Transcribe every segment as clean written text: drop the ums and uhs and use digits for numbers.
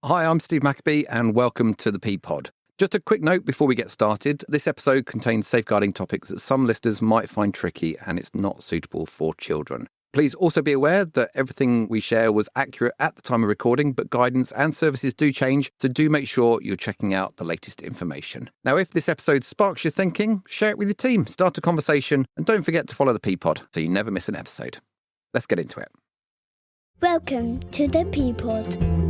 Hi, I'm Steve Maccabee and welcome to the P-Pod. Just a quick note before we get started. This episode contains safeguarding topics that some listeners might find tricky and it's not suitable for children. Please also be aware that everything we share was accurate at the time of recording, but guidance and services do change, so do make sure you're checking out the latest information. Now, if this episode sparks your thinking, share it with your team, start a conversation, and don't forget to follow the P-Pod so you never miss an episode. Let's get into it. Welcome to the P-Pod.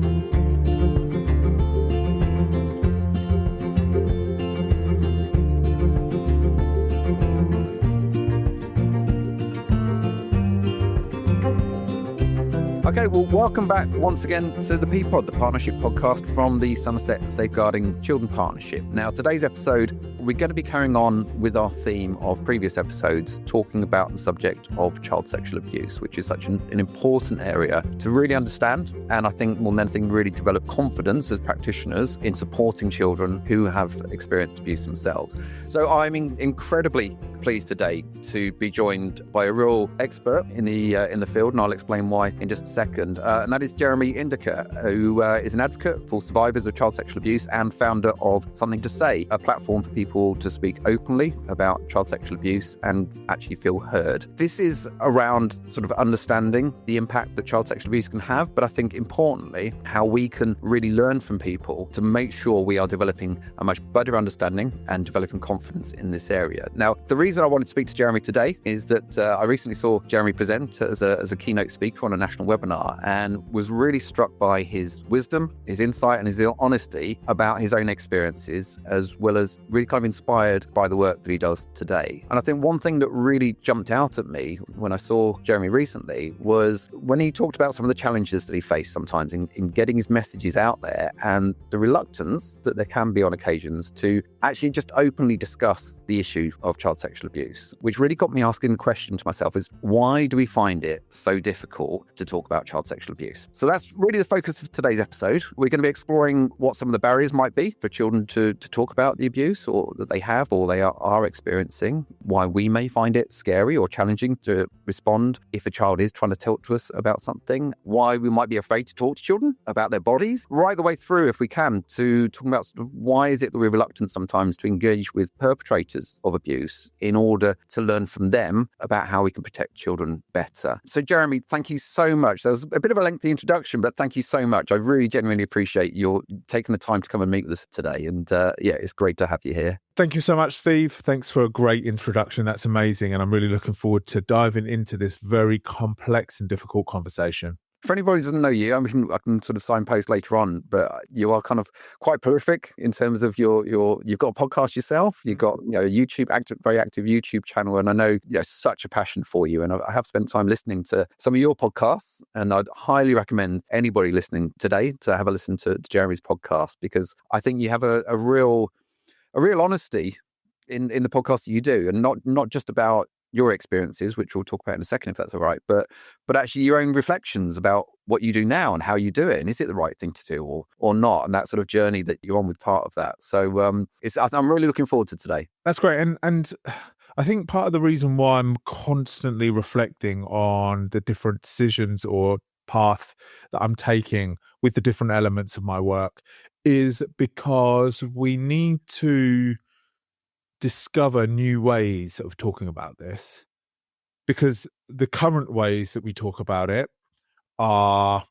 Okay, well, welcome back once again to the P-Pod, the partnership podcast from the Somerset Safeguarding Children Partnership. Now, today's episode, we're going to be carrying on with our theme of previous episodes, talking about the subject of child sexual abuse, which is such an important area to really understand. And I think more than anything, really develop confidence as practitioners in supporting children who have experienced abuse themselves. So I'm incredibly pleased today to be joined by a real expert in the field, and I'll explain why in just a second. And that is Jeremy Indika, who is an advocate for survivors of child sexual abuse and founder of Something to Say, a platform for people to speak openly about child sexual abuse and actually feel heard. This is around sort of understanding the impact that child sexual abuse can have, but I think importantly, how we can really learn from people to make sure we are developing a much better understanding and developing confidence in this area. Now, the reason I wanted to speak to Jeremy today is that I recently saw Jeremy present as a keynote speaker on a national webinar and was really struck by his wisdom, his insight and his honesty about his own experiences, as well as really kind of inspired by the work that he does today. And I think one thing that really jumped out at me when I saw Jeremy recently was when he talked about some of the challenges that he faced sometimes in getting his messages out there and the reluctance that there can be on occasions to actually just openly discuss the issue of child sexual abuse, which really got me asking the question to myself is, why do we find it so difficult to talk about child sexual abuse? So that's really the focus of today's episode. We're going to be exploring what some of the barriers might be for children to talk about the abuse or that they have or they are experiencing, why we may find it scary or challenging to respond if a child is trying to talk to us about something, why we might be afraid to talk to children about their bodies, right the way through, if we can, to talking about sort of why is it that we're reluctant sometimes to engage with perpetrators of abuse in order to learn from them about how we can protect children better. So Jeremy, thank you so much. That was a bit of a lengthy introduction, but thank you so much. I really genuinely appreciate your taking the time to come and meet with us today. And it's great to have you here. Thank you so much, Steve. Thanks for a great introduction. That's amazing. And I'm really looking forward to diving into this very complex and difficult conversation. For anybody who doesn't know you, I mean, I can sort of signpost later on, but you are kind of quite prolific in terms of you've got a podcast yourself, you've got a very active YouTube channel, and I know such a passion for you. And I have spent time listening to some of your podcasts, and I'd highly recommend anybody listening today to have a listen to Jeremy's podcast, because I think you have a real honesty in the podcast that you do, and not just about your experiences, which we'll talk about in a second if that's all right, but actually your own reflections about what you do now and how you do it, and is it the right thing to do or not, and that sort of journey that you're on with part of that. So I'm really looking forward to today. That's great, and I think part of the reason why I'm constantly reflecting on the different decisions or path that I'm taking with the different elements of my work is because we need to discover new ways of talking about this, because the current ways that we talk about it are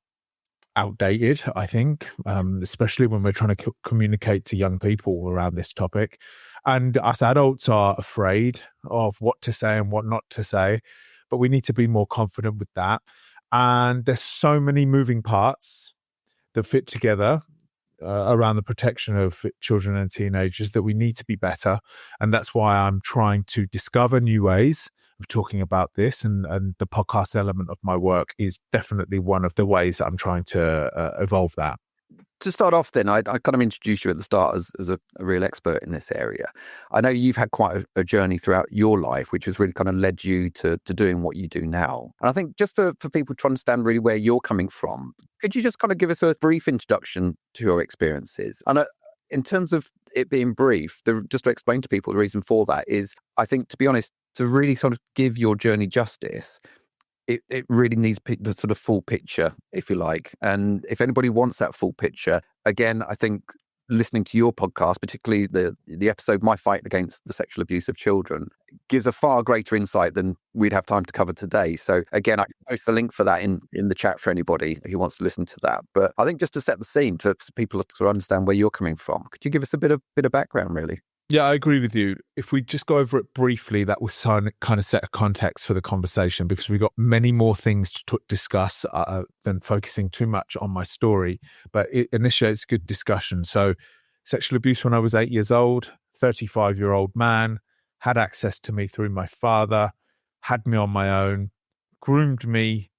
outdated, I think, especially when we're trying to communicate to young people around this topic. And us adults are afraid of what to say and what not to say, but we need to be more confident with that. And there's so many moving parts that fit together around the protection of children and teenagers that we need to be better. And that's why I'm trying to discover new ways of talking about this. And the podcast element of my work is definitely one of the ways that I'm trying to evolve that. To start off then, I kind of introduced you at the start as a real expert in this area. I know you've had quite a journey throughout your life, which has really kind of led you to doing what you do now. And I think just for people to understand really where you're coming from, could you just kind of give us a brief introduction to your experiences? And in terms of it being brief, just to explain to people the reason for that is, I think, to be honest, to really sort of give your journey justice, it really needs the sort of full picture, if you like. And if anybody wants that full picture, again, I think listening to your podcast, particularly the episode "My Fight Against the Sexual Abuse of Children," gives a far greater insight than we'd have time to cover today. So again, I can post the link for that in the chat for anybody who wants to listen to that. But I think just to set the scene for people to understand where you're coming from, could you give us a bit of background, really? Yeah, I agree with you. If we just go over it briefly, that will kind of set a context for the conversation, because we've got many more things to discuss than focusing too much on my story, but it initiates good discussion. So sexual abuse when I was 8 years old, 35-year-old man, had access to me through my father, had me on my own, groomed me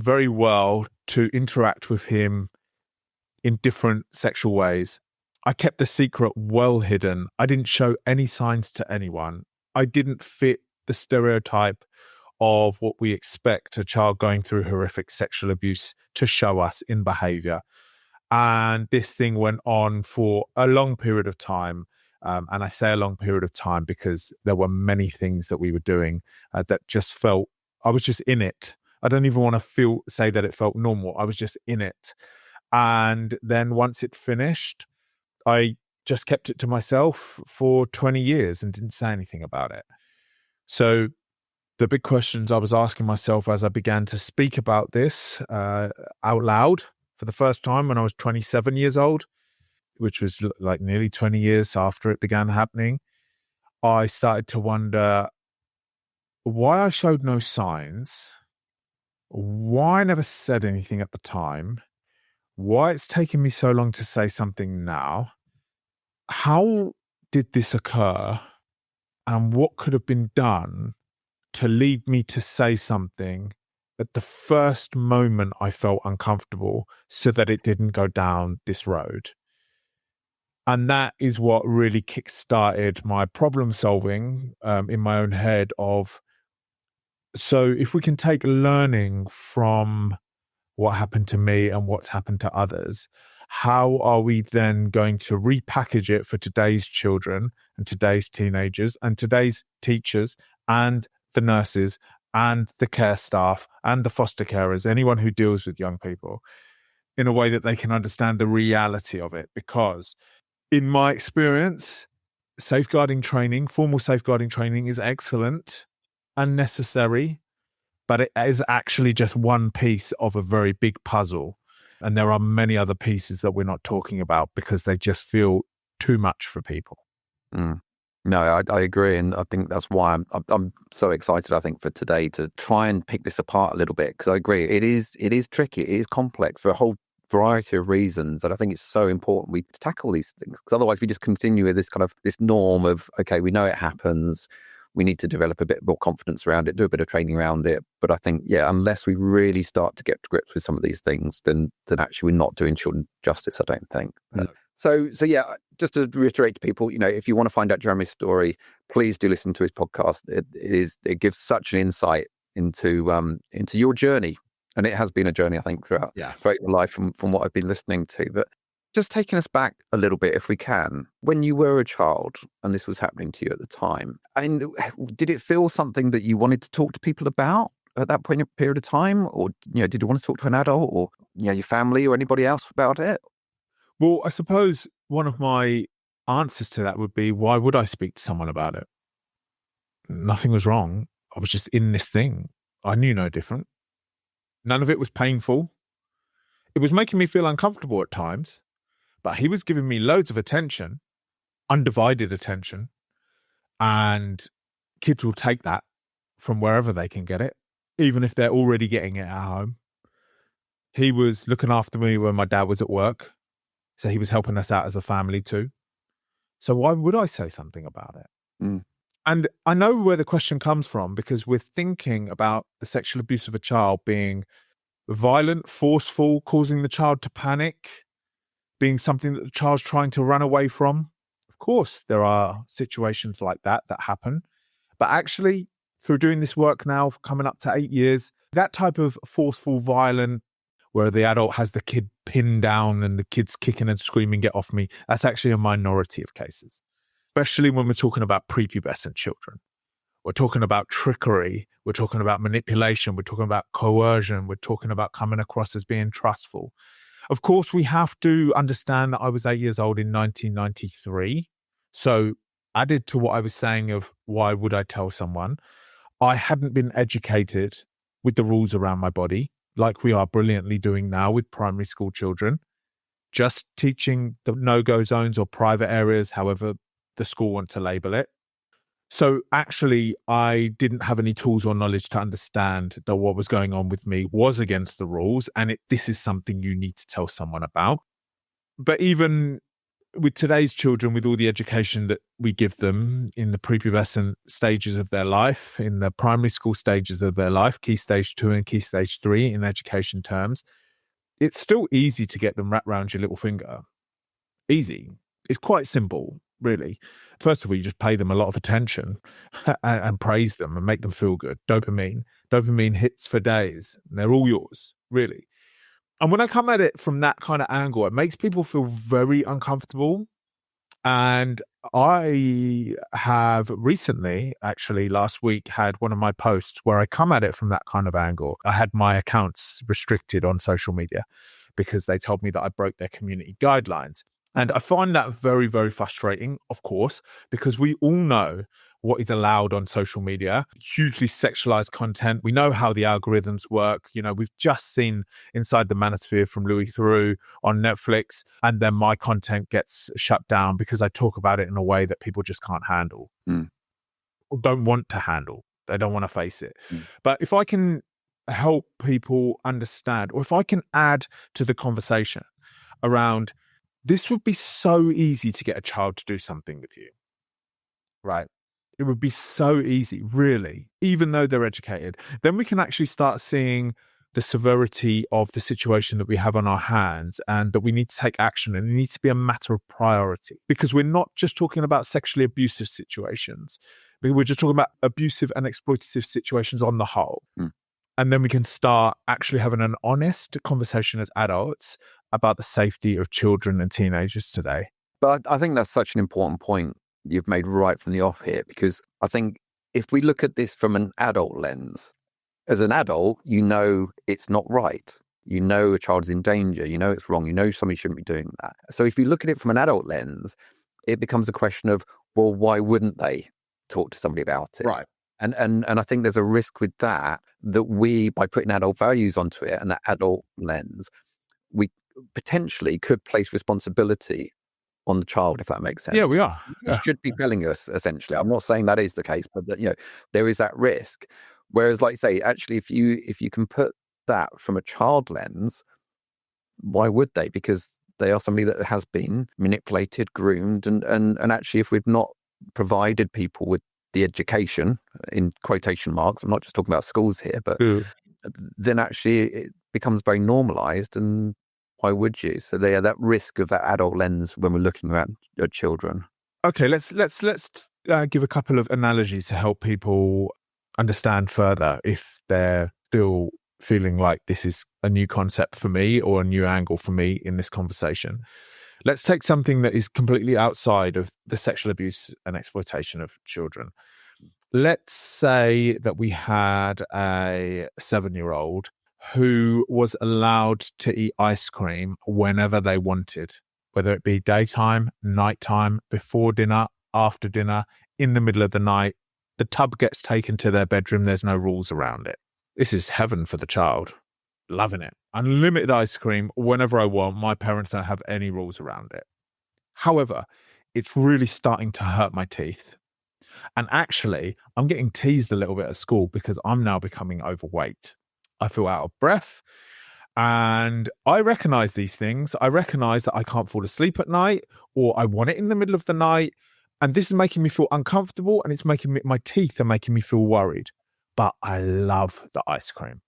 very well to interact with him in different sexual ways. I kept the secret well hidden. I didn't show any signs to anyone. I didn't fit the stereotype of what we expect a child going through horrific sexual abuse to show us in behavior. And this thing went on for a long period of time. And I say a long period of time because there were many things that we were doing that just felt, I was just in it. I don't even want to say that it felt normal. I was just in it. And then once it finished, I just kept it to myself for 20 years and didn't say anything about it. So the big questions I was asking myself as I began to speak about this out loud for the first time when I was 27 years old, which was like nearly 20 years after it began happening, I started to wonder why I showed no signs, why I never said anything at the time, why it's taken me so long to say something now. How did this occur, and what could have been done to lead me to say something at the first moment I felt uncomfortable so that it didn't go down this road? And that is what really kick-started my problem solving in my own head of, so if we can take learning from what happened to me and what's happened to others, how are we then going to repackage it for today's children and today's teenagers and today's teachers and the nurses and the care staff and the foster carers, anyone who deals with young people, in a way that they can understand the reality of it? Because in my experience, safeguarding training, formal safeguarding training is excellent and necessary, but it is actually just one piece of a very big puzzle. And there are many other pieces that we're not talking about because they just feel too much for people. No, I agree. And I think that's why I'm so excited, I think, for today to try and pick this apart a little bit. Because I agree, it is tricky. It is complex for a whole variety of reasons. And I think it's so important we tackle these things, because otherwise we just continue with this norm of, okay, we know it happens. We need to develop a bit more confidence around it, do a bit of training around it. But I think, unless we really start to get to grips with some of these things, then actually we're not doing children justice, I don't think. No. So just to reiterate to people, if you want to find out Jeremy's story, please do listen to his podcast. It gives such an insight into your journey. And it has been a journey, I think, throughout your life from what I've been listening to. But just taking us back a little bit, if we can, when you were a child and this was happening to you at the time, and did it feel something that you wanted to talk to people about at that period of time? Or, did you want to talk to an adult or, your family or anybody else about it? Well, I suppose one of my answers to that would be, why would I speak to someone about it? Nothing was wrong. I was just in this thing. I knew no different. None of it was painful. It was making me feel uncomfortable at times, but he was giving me loads of attention, undivided attention, and kids will take that from wherever they can get it, even if they're already getting it at home. He was looking after me when my dad was at work, so he was helping us out as a family too. So why would I say something about it? Mm. And I know where the question comes from, because we're thinking about the sexual abuse of a child being violent, forceful, causing the child to panic, being something that the child's trying to run away from. Of course, there are situations like that happen. But actually, through doing this work now, coming up to 8 years, that type of forceful, violent, where the adult has the kid pinned down and the kid's kicking and screaming, "Get off me," that's actually a minority of cases, especially when we're talking about prepubescent children. We're talking about trickery. We're talking about manipulation. We're talking about coercion. We're talking about coming across as being trustful. Of course, we have to understand that I was 8 years old in 1993. So added to what I was saying of why would I tell someone, I hadn't been educated with the rules around my body like we are brilliantly doing now with primary school children, just teaching the no-go zones or private areas, however the school want to label it. So actually, I didn't have any tools or knowledge to understand that what was going on with me was against the rules, and this is something you need to tell someone about. But even with today's children, with all the education that we give them in the prepubescent stages of their life, in the primary school stages of their life, key stage 2 and key stage 3 in education terms, it's still easy to get them wrapped around your little finger. Easy. It's quite simple, really. First of all, you just pay them a lot of attention and praise them and make them feel good. Dopamine hits for days. And they're all yours, really. And when I come at it from that kind of angle, it makes people feel very uncomfortable. And I have recently, actually last week, had one of my posts where I come at it from that kind of angle. I had my accounts restricted on social media because they told me that I broke their community guidelines. And I find that very, very frustrating, of course, because we all know what is allowed on social media, hugely sexualized content. We know how the algorithms work. You know, we've just seen Inside the Manosphere from Louis Theroux on Netflix, and then my content gets shut down because I talk about it in a way that people just can't handle or don't want to handle. They don't want to face it. But if I can help people understand, or if I can add to the conversation around, this would be so easy to get a child to do something with you, right? It would be so easy, really, even though they're educated. Then we can actually start seeing the severity of the situation that we have on our hands and that we need to take action, and it needs to be a matter of priority, because we're not just talking about sexually abusive situations. We're just talking about abusive and exploitative situations on the whole. And then we can start actually having an honest conversation as adults about the safety of children and teenagers today. But I think that's such an important point you've made right from the off here, because I think if we look at this from an adult lens, as an adult, you know it's not right. You know a child is in danger. You know it's wrong. You know somebody shouldn't be doing that. So if you look at it from an adult lens, it becomes a question of, well, why wouldn't they talk to somebody about it? Right. And I think there's a risk with that we, by putting adult values onto it and that adult lens, we potentially could place responsibility on the child, if that makes sense. Yeah, we are. You should be telling us, essentially. I'm not saying that is the case, but that, you know, there is that risk. Whereas, like you say, actually, if you can put that from a child lens, why would they? Because they are somebody that has been manipulated, groomed, and actually, if we've not provided people with the education, in quotation marks, I'm not just talking about schools here, but then actually it becomes very normalized, and why would you? So there, that risk of that adult lens when we're looking at your children. Okay, let's give a couple of analogies to help people understand further if they're still feeling like this is a new concept for me or a new angle for me in this conversation. Let's take something that is completely outside of the sexual abuse and exploitation of children. Let's say that we had a 7-year-old who was allowed to eat ice cream whenever they wanted, whether it be daytime, nighttime, before dinner, after dinner, in the middle of the night. The tub gets taken to their bedroom. There's no rules around it. This is heaven for the child. Loving it. Unlimited ice cream whenever I want. My parents don't have any rules around it. However, it's really starting to hurt my teeth. And actually, I'm getting teased a little bit at school because I'm now becoming overweight. I feel out of breath. And I recognize these things. I recognize that I can't fall asleep at night, or I want it in the middle of the night. And this is making me feel uncomfortable, and it's making my teeth are making me feel worried. But I love the ice cream.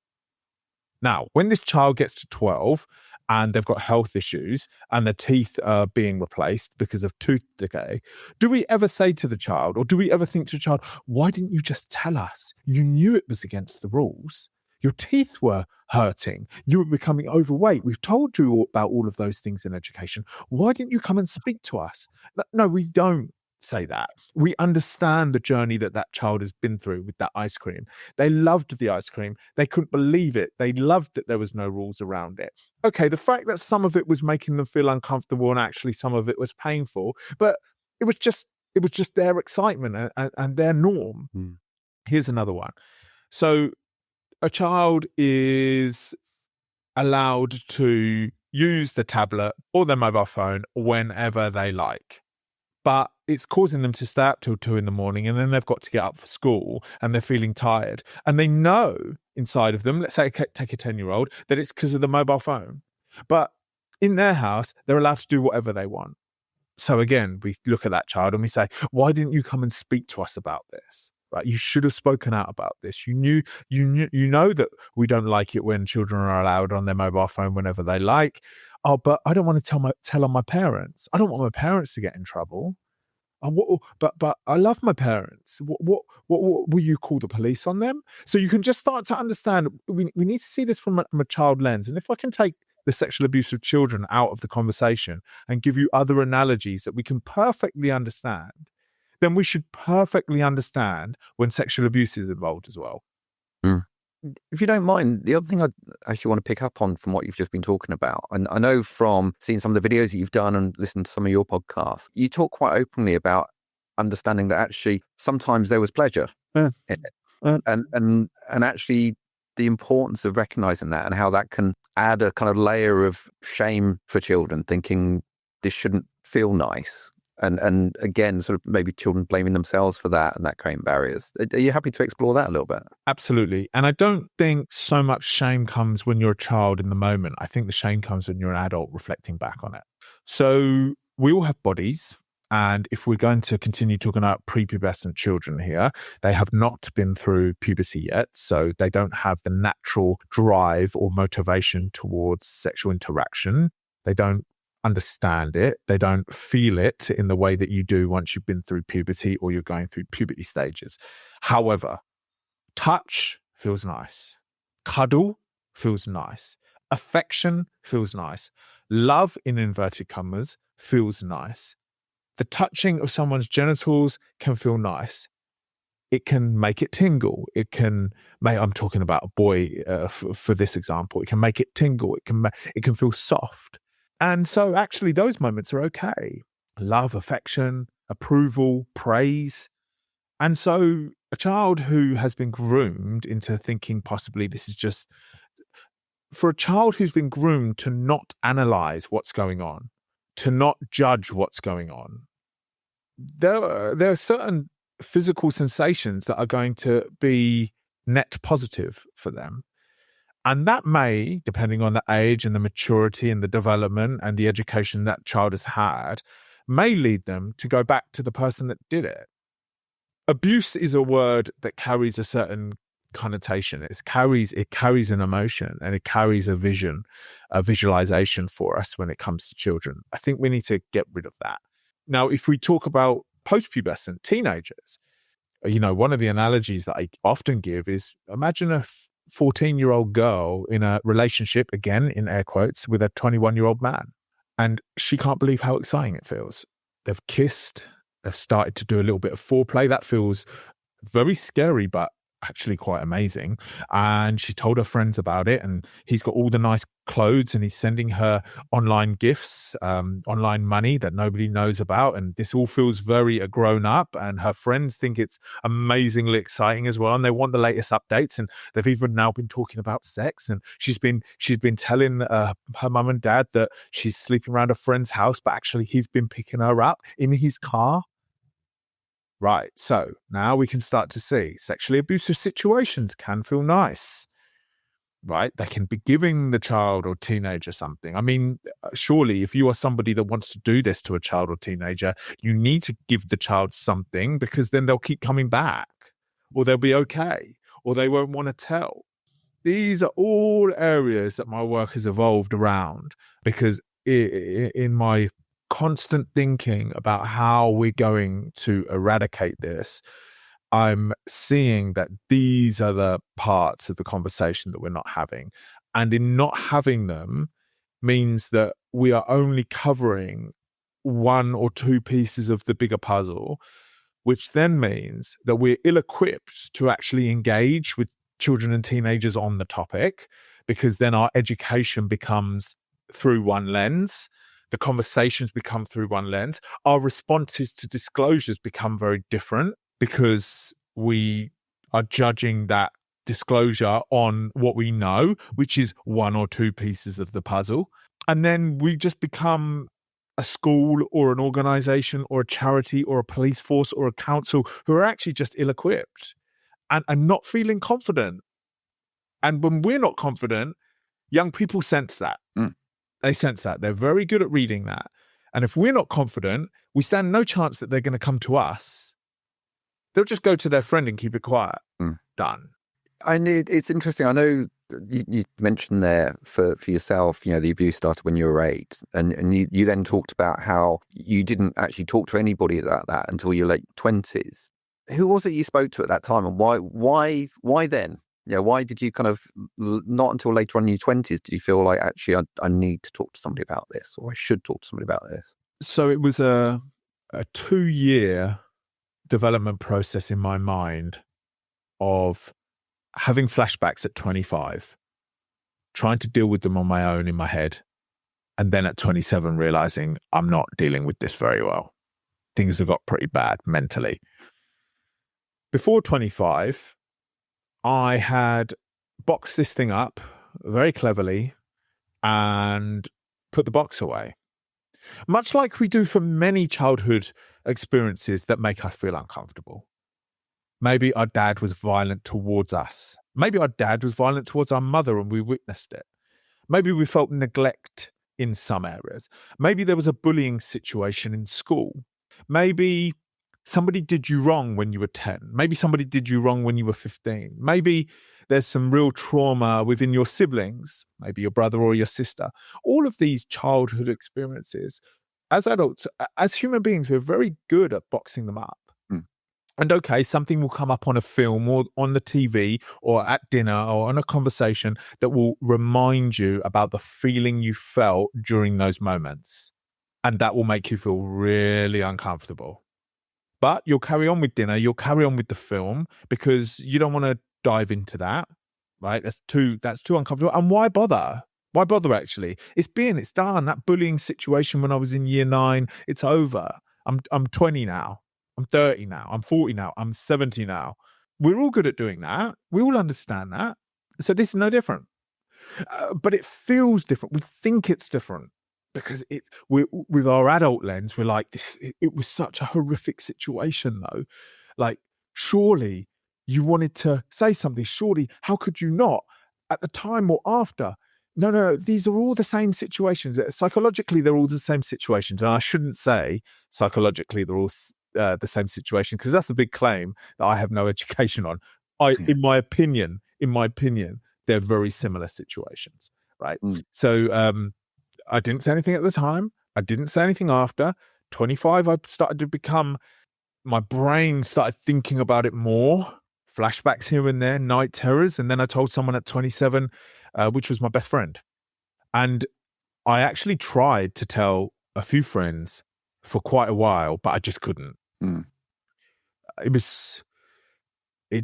Now, when this child gets to 12 and they've got health issues and their teeth are being replaced because of tooth decay, do we ever say to the child, or do we ever think to the child, why didn't you just tell us? You knew it was against the rules. Your teeth were hurting. You were becoming overweight. We've told you about all of those things in education. Why didn't you come and speak to us? No, we don't say that. We understand the journey that that child has been through with that ice cream. They loved the ice cream. They couldn't believe it. They loved that there was no rules around it. Okay, the fact that some of it was making them feel uncomfortable and actually some of it was painful, but it was just their excitement and their norm. Mm. Here's another one. So a child is allowed to use the tablet or their mobile phone whenever they like. But it's causing them to stay up till 2 a.m, and then they've got to get up for school and they're feeling tired. And they know inside of them, let's say take a 10-year-old, that it's because of the mobile phone. But in their house, they're allowed to do whatever they want. So again, we look at that child and we say, why didn't you come and speak to us about this? Right? You should have spoken out about this. You know that we don't like it when children are allowed on their mobile phone whenever they like. Oh, but I don't want to tell on my parents. I don't want my parents to get in trouble. But I love my parents. What will you call the police on them? So you can just start to understand. We need to see this from a child lens. And if I can take the sexual abuse of children out of the conversation and give you other analogies that we can perfectly understand, then we should perfectly understand when sexual abuse is involved as well. Mm. If you don't mind, the other thing I actually want to pick up on from what you've just been talking about, and I know from seeing some of the videos that you've done and listening to some of your podcasts, you talk quite openly about understanding that actually sometimes there was pleasure in it. And actually the importance of recognizing that and how that can add a kind of layer of shame for children, thinking this shouldn't feel nice. And again, sort of maybe children blaming themselves for that and that creating barriers. Are you happy to explore that a little bit? Absolutely. And I don't think so much shame comes when you're a child in the moment. I think the shame comes when you're an adult reflecting back on it. So we all have bodies. And if we're going to continue talking about prepubescent children here, they have not been through puberty yet. So they don't have the natural drive or motivation towards sexual interaction. They don't understand it. They don't feel it in the way that you do once you've been through puberty or you're going through puberty stages. However, touch feels nice. Cuddle feels nice. Affection feels nice. Love, in inverted commas, feels nice. The touching of someone's genitals can feel nice. It can make it tingle. It can make, I'm talking about a boy for this example, it can make it tingle. It can feel soft. And so actually those moments are okay. Love, affection, approval, praise. And so a child who has been groomed into thinking possibly this is just, for a child who's been groomed to not analyze what's going on, to not judge what's going on, there are certain physical sensations that are going to be net positive for them. And that may, depending on the age and the maturity and the development and the education that child has had, may lead them to go back to the person that did it. Abuse is a word that carries a certain connotation. It carries an emotion and it carries a vision, a visualization for us when it comes to children. I think we need to get rid of that. Now, if we talk about post-pubescent teenagers, one of the analogies that I often give is imagine a 14-year-old girl in a relationship, again, in air quotes, with a 21-year-old man. And she can't believe how exciting it feels. They've kissed, they've started to do a little bit of foreplay. That feels very scary, but actually quite amazing. And she told her friends about it, and he's got all the nice clothes and he's sending her online gifts, online money that nobody knows about. And this all feels very grown up, and her friends think it's amazingly exciting as well. And they want the latest updates. And they've even now been talking about sex. And she's been telling her mum and dad that she's sleeping around a friend's house, but actually he's been picking her up in his car. Right, so now we can start to see sexually abusive situations can feel nice, right? They can be giving the child or teenager something. I mean, surely if you are somebody that wants to do this to a child or teenager, you need to give the child something, because then they'll keep coming back, or they'll be okay, or they won't want to tell. These are all areas that my work has evolved around, because in my constant thinking about how we're going to eradicate this, I'm seeing that these are the parts of the conversation that we're not having. And in not having them means that we are only covering one or two pieces of the bigger puzzle, which then means that we're ill-equipped to actually engage with children and teenagers on the topic, because then our education becomes through one lens. The conversations become through one lens. Our responses to disclosures become very different because we are judging that disclosure on what we know, which is one or two pieces of the puzzle. And then we just become a school or an organization or a charity or a police force or a council who are actually just ill-equipped and not feeling confident. And when we're not confident, young people sense that. They sense that. They're very good at reading that. And if we're not confident, we stand no chance that they're going to come to us. They'll just go to their friend and keep it quiet. Done. And it's interesting. I know you mentioned there for yourself, the abuse started when you were 8. And you then talked about how you didn't actually talk to anybody about that until your late 20s. Who was it you spoke to at that time, and why then? Why did you kind of, not until later on in your 20s, did you feel like, actually, I need to talk to somebody about this, or I should talk to somebody about this? So it was a 2-year development process in my mind of having flashbacks at 25, trying to deal with them on my own in my head, and then at 27 realizing I'm not dealing with this very well. Things have got pretty bad mentally. Before 25, I had boxed this thing up very cleverly and put the box away. Much like we do for many childhood experiences that make us feel uncomfortable. Maybe our dad was violent towards us. Maybe our dad was violent towards our mother and we witnessed it. Maybe we felt neglect in some areas. Maybe there was a bullying situation in school. Maybe somebody did you wrong when you were 10. Maybe somebody did you wrong when you were 15. Maybe there's some real trauma within your siblings, maybe your brother or your sister. All of these childhood experiences, as adults, as human beings, we're very good at boxing them up. And okay, something will come up on a film or on the TV or at dinner or on a conversation that will remind you about the feeling you felt during those moments. And that will make you feel really uncomfortable. But you'll carry on with dinner, you'll carry on with the film because you don't want to dive into that, right? That's too uncomfortable. And why bother? Why bother actually? It's done. That bullying situation when I was in year 9, it's over. I'm 20 now. I'm 30 now. I'm 40 now. I'm 70 now. We're all good at doing that. We all understand that. So this is no different. But it feels different. We think it's different because with our adult lens, we're like, it was such a horrific situation though. Like, surely you wanted to say something. Surely, how could you not? At the time or after? No, these are all the same situations. Psychologically, they're all the same situations. And I shouldn't say psychologically they're all the same situation, because that's a big claim that I have no education on. In my opinion, they're very similar situations, right? So I didn't say anything at the time. I didn't say anything after. 25, I started to become, my brain started thinking about it more. Flashbacks here and there, night terrors. And then I told someone at 27, which was my best friend. And I actually tried to tell a few friends for quite a while, but I just couldn't. It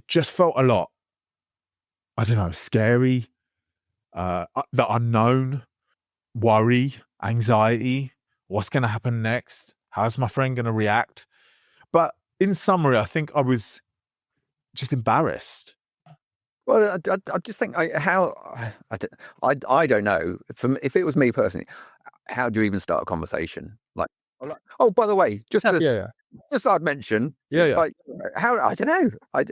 just felt a lot, I don't know, scary, the unknown, worry, anxiety, what's going to happen next? How's my friend going to react? But in summary, I think I was just embarrassed. Well, I just think I don't know. If it was me personally, how do you even start a conversation? Like, oh, by the way, just I'd mention, like, how, I don't know. I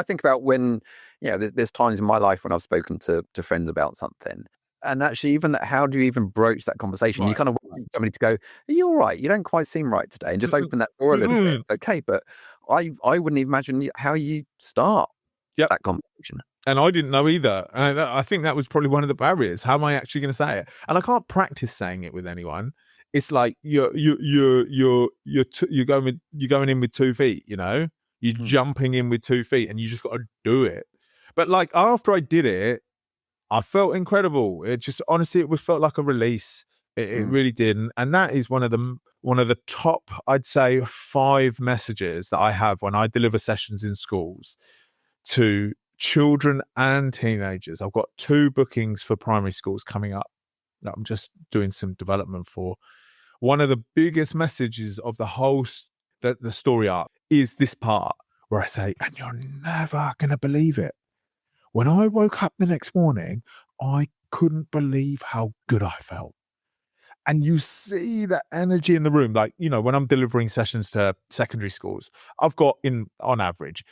think about when, there's times in my life when I've spoken to friends about something, and actually even that, how do you even broach that conversation? Right. You kind of want somebody to go, are you all right? You don't quite seem right today, and just open that door a little bit. Okay, but I wouldn't even imagine how you start that conversation. And I didn't know either. And I think that was probably one of the barriers. How am I actually going to say it? And I can't practice saying it with anyone. It's like you're going in with 2 feet, you're jumping in with 2 feet, and you just got to do it. But like after I did it, I felt incredible. It just, honestly, it felt like a release. It really did. And that is one of the top, I'd say, 5 messages that I have when I deliver sessions in schools to children and teenagers. I've got 2 bookings for primary schools coming up that I'm just doing some development for. One of the biggest messages of the whole the story arc is this part where I say, and you're never going to believe it. When I woke up the next morning, I couldn't believe how good I felt. And you see the energy in the room. Like, when I'm delivering sessions to secondary schools, I've got on average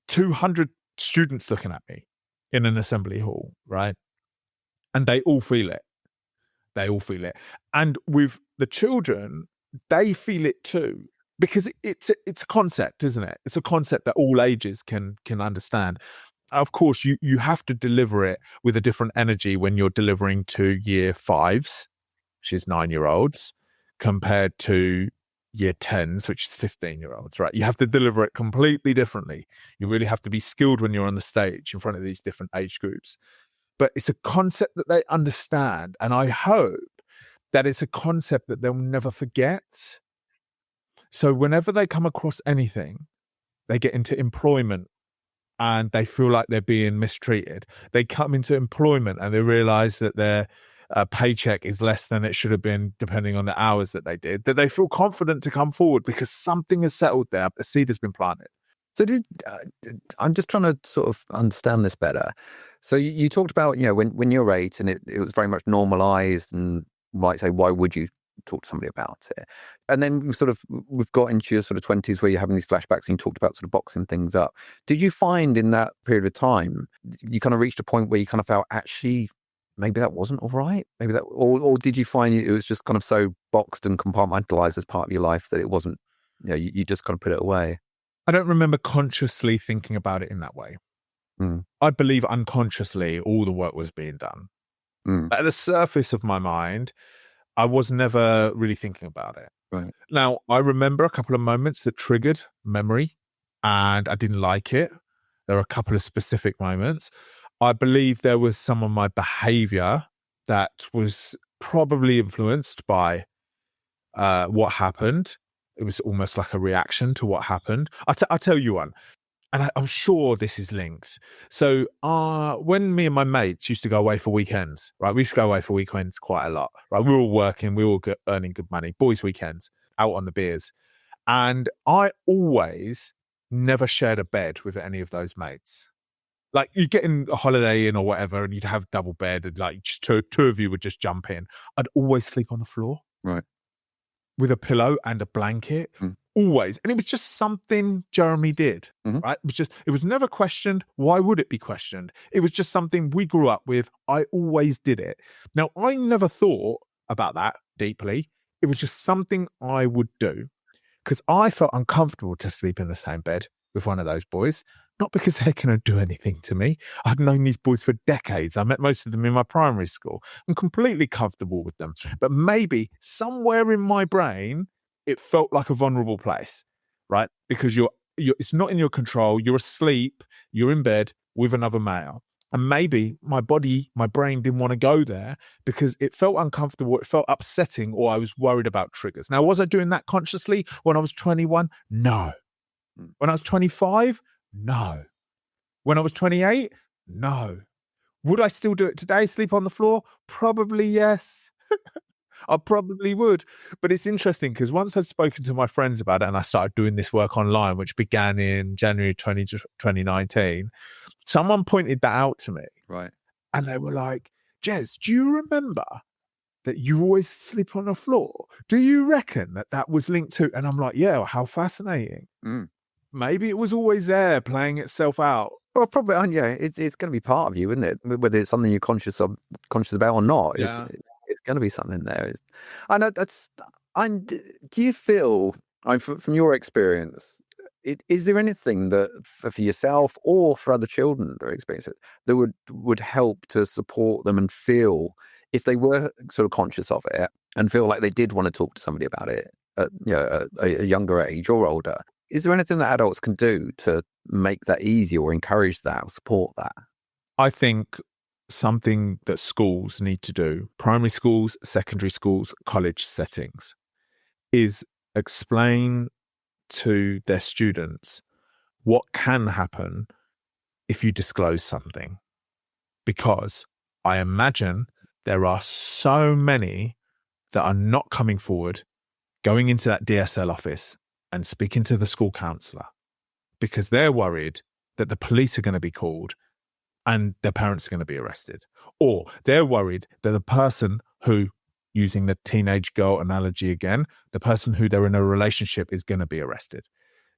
200 students looking at me in an assembly hall, right? And they all feel it. And with the children, they feel it too, because it's a concept, isn't it? It's a concept that all ages can understand. Of course, you have to deliver it with a different energy when you're delivering to year 5s, which is 9-year-olds, compared to year 10s, which is 15-year-olds, right? You have to deliver it completely differently. You really have to be skilled when you're on the stage in front of these different age groups. But it's a concept that they understand. And I hope that it's a concept that they'll never forget. So whenever they come across anything, they get into employment and they feel like they're being mistreated. They come into employment and they realize that their paycheck is less than it should have been, depending on the hours that they did, that they feel confident to come forward because something has settled there. A seed has been planted. So I'm just trying to sort of understand this better. So you talked about, when you're 8 and it was very much normalized, and might say, why would you talk to somebody about it? And then we've got into your sort of 20s where you're having these flashbacks and you talked about sort of boxing things up. Did you find in that period of time, you kind of reached a point where you kind of felt, actually, maybe that wasn't all right? Maybe that, or did you find it was just kind of so boxed and compartmentalized as part of your life that it wasn't, you just kind of put it away? I don't remember consciously thinking about it in that way. I believe unconsciously all the work was being done. But at the surface of my mind, I was never really thinking about it. Right. Now, I remember a couple of moments that triggered memory and I didn't like it. There are a couple of specific moments. I believe there was some of my behavior that was probably influenced by what happened. It was almost like a reaction to what happened. I'll tell you one, and I'm sure this is linked. So when me and my mates used to go away for weekends, right? We used to go away for weekends quite a lot, right? We were all working, we were all earning good money, boys' weekends, out on the beers. And I always never shared a bed with any of those mates. Like, you'd get in a holiday in or whatever, and you'd have double bed, and like just two of you would just jump in. I'd always sleep on the floor. Right. With a pillow and a blanket, always. And it was just something Jeremy did, right? It was never questioned. Why would it be questioned? It was just something we grew up with. I always did it. Now, I never thought about that deeply. It was just something I would do because I felt uncomfortable to sleep in the same bed with one of those boys. Not because they're going to do anything to me. I've known these boys for decades. I met most of them in my primary school. I'm completely comfortable with them. But maybe somewhere in my brain, it felt like a vulnerable place, right? Because it's not in your control. You're asleep. You're in bed with another male. And maybe my brain didn't want to go there because it felt uncomfortable. It felt upsetting, or I was worried about triggers. Now, was I doing that consciously when I was 21? No. When I was 25? No. When I was 28? No. Would I still do it today? Sleep on the floor? Probably yes. I probably would. But it's interesting because once I'd spoken to my friends about it and I started doing this work online, which began in January 2019, someone pointed that out to me. Right. And they were like, Jez, do you remember that you always sleep on the floor? Do you reckon that was linked to? And I'm like, yeah, well, how fascinating. Maybe it was always there playing itself out. Well, probably, yeah. It's going to be part of you, isn't it? Whether it's something you're conscious about or not, Yeah. it's going to be something there. I know that's. Do you feel, from your experience, is there anything that for yourself or for other children that are experiencing it that would help to support them and feel, if they were sort of conscious of it and feel like they did want to talk to somebody about it at a younger age or older? Is there anything that adults can do to make that easier or encourage that or support that? I think something that schools need to do, primary schools, secondary schools, college settings, is explain to their students what can happen if you disclose something. Because I imagine there are so many that are not coming forward, going into that DSL office and speaking to the school counsellor because they're worried that the police are going to be called and their parents are going to be arrested. Or they're worried that the person who, using the teenage girl analogy again, the person who they're in a relationship is going to be arrested.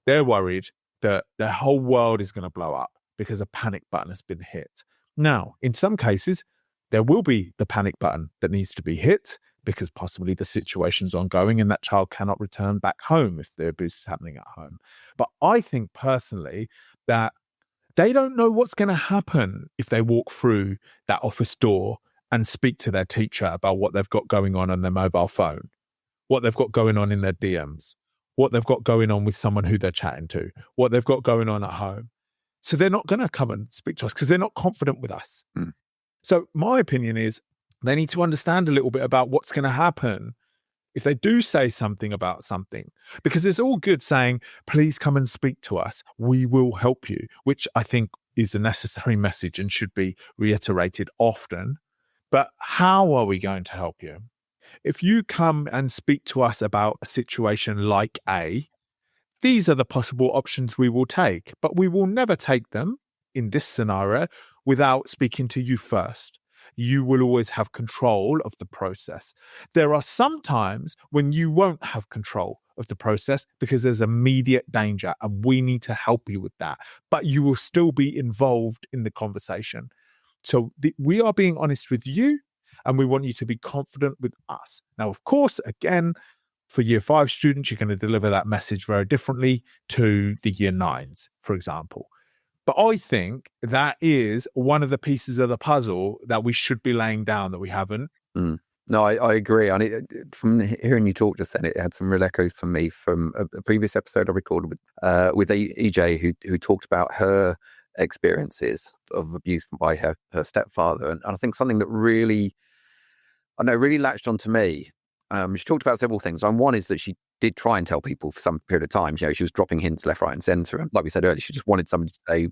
They're worried that their whole world is going to blow up because a panic button has been hit. Now, in some cases, there will be the panic button that needs to be hit because possibly the situation's ongoing and that child cannot return back home if the abuse is happening at home. But I think personally that they don't know what's going to happen if they walk through that office door and speak to their teacher about what they've got going on their mobile phone, what they've got going on in their DMs, what they've got going on with someone who they're chatting to, what they've got going on at home. So they're not going to come and speak to us because they're not confident with us. Mm. So my opinion is they need to understand a little bit about what's going to happen if they do say something about something, because it's all good saying, please come and speak to us. We will help you, which I think is a necessary message and should be reiterated often. But how are we going to help you? If you come and speak to us about a situation like A, these are the possible options we will take, but we will never take them in this scenario without speaking to you first. You will always have control of the process. There are some times when you won't have control of the process because there's immediate danger and we need to help you with that, but you will still be involved in the conversation. So we are being honest with you and we want you to be confident with us. Now, of course, again, for year 5 students, you're going to deliver that message very differently to the year 9s, for example. But I think that is one of the pieces of the puzzle that we should be laying down that we haven't. Mm. No, I agree. And from hearing you talk just then, it had some real echoes for me from a previous episode I recorded with EJ, who talked about her experiences of abuse by her stepfather. And I think something that really latched onto me. She talked about several things. And one is that she did try and tell people for some period of time. You know, she was dropping hints left, right, and centre. And like we said earlier, she just wanted somebody to say,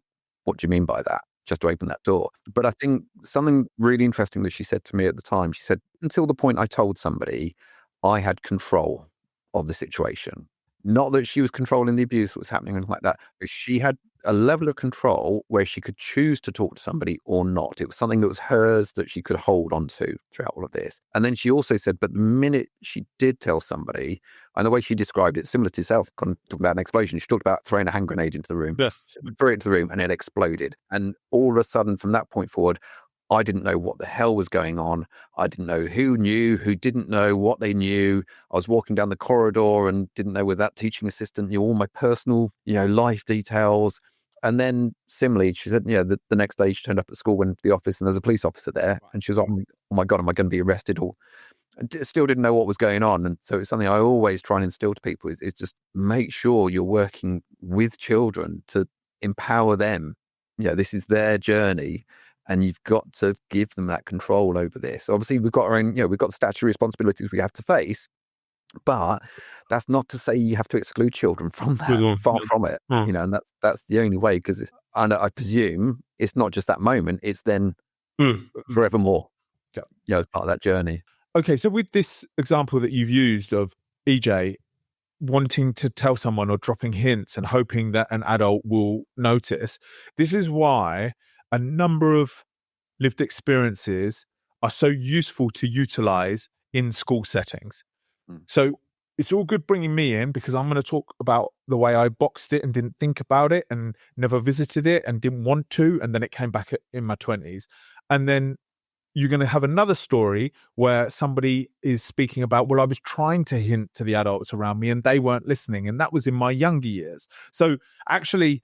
"What do you mean by that?" Just to open that door. But I think something really interesting that she said to me at the time. She said, "Until the point I told somebody, I had control of the situation. Not that she was controlling the abuse that was happening or anything like that, but she had a level of control where she could choose to talk to somebody or not. It was something that was hers that she could hold on to throughout all of this." And then she also said, but the minute she did tell somebody, and the way she described it, similar to herself, kind of talking about an explosion, she talked about throwing a hand grenade into the room. Yes. She threw it into the room and it exploded. And all of a sudden, from that point forward, I didn't know what the hell was going on. I didn't know who knew, who didn't know what they knew. I was walking down the corridor and didn't know whether that teaching assistant knew all my personal, life details. And then similarly, she said, the next day she turned up at school, went to the office, and there's a police officer there. And she was like, oh my God, am I going to be arrested? Or still didn't know what was going on. And so it's something I always try and instill to people is just make sure you're working with children to empower them. This is their journey. And you've got to give them that control over this. Obviously, we've got our own, we've got the statutory responsibilities we have to face, but that's not to say you have to exclude children from that. Far from it, and that's the only way. Because I presume it's not just that moment; it's then forevermore. As part of that journey. Okay, so with this example that you've used of EJ wanting to tell someone or dropping hints and hoping that an adult will notice, this is why a number of lived experiences are so useful to utilize in school settings. So it's all good bringing me in because I'm going to talk about the way I boxed it and didn't think about it and never visited it and didn't want to. And then it came back in my 20s. And then you're going to have another story where somebody is speaking about, well, I was trying to hint to the adults around me and they weren't listening. And that was in my younger years. So actually,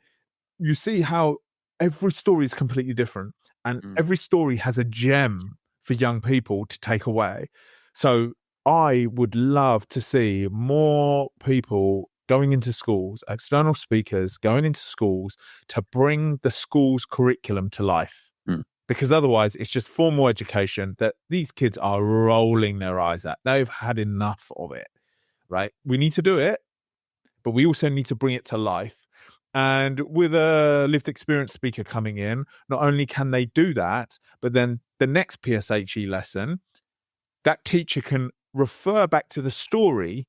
you see how every story is completely different and every story has a gem for young people to take away. So I would love to see more people going into schools, external speakers going into schools to bring the school's curriculum to life. because otherwise it's just formal education that these kids are rolling their eyes at. They've had enough of it, right? We need to do it, but we also need to bring it to life. And with a lived experience speaker coming in, not only can they do that, but then the next PSHE lesson, that teacher can refer back to the story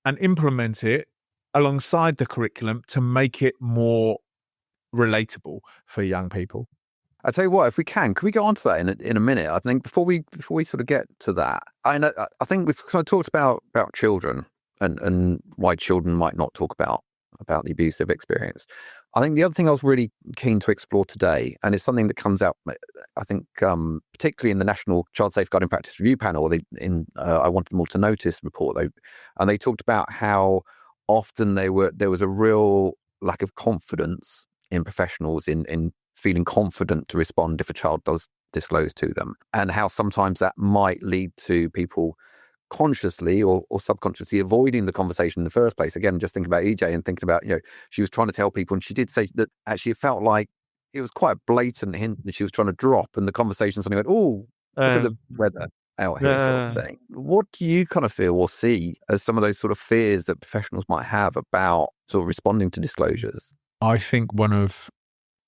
and implement it alongside the curriculum to make it more relatable for young people. I tell you what, if we can we go on to that in a minute? I think before we sort of get to that, I think we've kind of talked about children and why children might not talk about the abuse they've experienced. I think the other thing I was really keen to explore today, and it's something that comes out, I think, particularly in the National Child Safeguarding Practice Review Panel, I Want Them All to Notice report, and they talked about how often there was a real lack of confidence in professionals in feeling confident to respond if a child does disclose to them, and how sometimes that might lead to people consciously or subconsciously avoiding the conversation in the first place. Again, just thinking about EJ and thinking about, she was trying to tell people, and she did say that actually it felt like it was quite a blatant hint that she was trying to drop, and the conversation suddenly went, oh, look at the weather out here, sort of thing. What do you kind of feel or see as some of those sort of fears that professionals might have about sort of responding to disclosures? I think one of